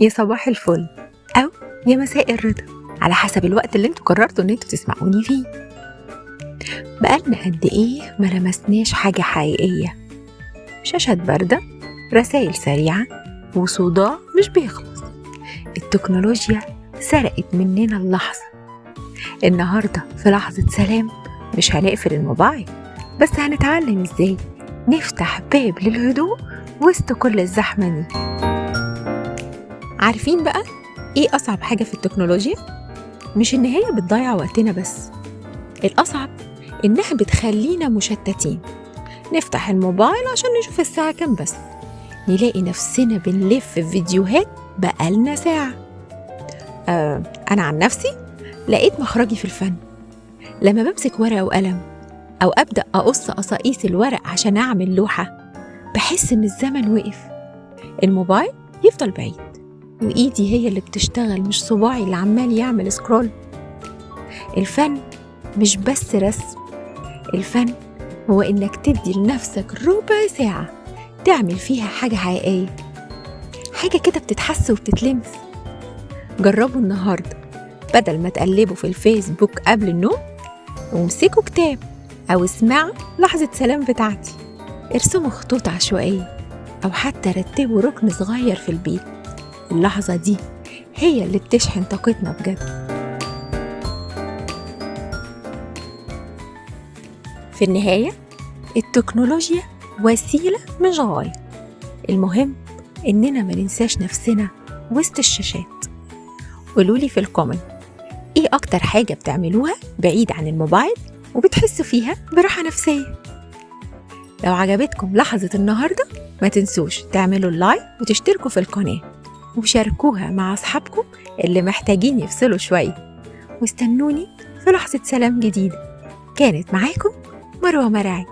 يا صباح الفل أو يا مساء الرضا على حسب الوقت اللي انتوا قررتوا ان انتوا تسمعوني فيه. بقالنا قد ايه ما لمسناش حاجة حقيقية، شاشات باردة، رسائل سريعة، وصداع مش بيخلص. التكنولوجيا سرقت مننا اللحظة. النهاردة في لحظة سلام مش هنقفل الموبايل، بس هنتعلم ازاي نفتح باب للهدوء وسط كل الزحمة دي. عارفين بقى ايه أصعب حاجة في التكنولوجيا؟ مش إن هي بتضيع وقتنا بس، الأصعب إنها بتخلينا مشتتين. نفتح الموبايل عشان نشوف الساعة كام بس، نلاقي نفسنا بنلف في فيديوهات بقالنا ساعة. أنا عن نفسي لقيت مخرجي في الفن. لما بمسك ورقة وقلم أو أبدأ أقص قصاقيس الورق عشان أعمل لوحة، بحس إن الزمن وقف. الموبايل يفضل بعيد وإيدي هي اللي بتشتغل، مش صباعي اللي عمال يعمل سكرول. الفن مش بس رسم، الفن هو إنك تدي لنفسك ربع ساعة تعمل فيها حاجة حقيقية، حاجة كده بتتحس وبتتلمس. جربوا النهاردة، بدل ما تقلبوا في الفيسبوك قبل النوم، وامسكوا كتاب أو اسمعوا لحظة سلام بتاعتي. ارسموا خطوط عشوائية أو حتى رتبوا ركن صغير في البيت. اللحظة دي هي اللي بتشحن طاقتنا بجد. في النهاية التكنولوجيا وسيلة مش غاية. المهم إننا ما ننساش نفسنا وسط الشاشات. قولولي في الكومنت إيه أكتر حاجة بتعملوها بعيد عن الموبايل وبتحسوا فيها براحة نفسية. لو عجبتكم لحظة النهاردة ما تنسوش تعملوا اللايك وتشتركوا في القناة وشاركوها مع أصحابكم اللي محتاجين يفصلوا شوية. واستنوني في لحظة سلام جديدة. كانت معاكم مروة مرعي.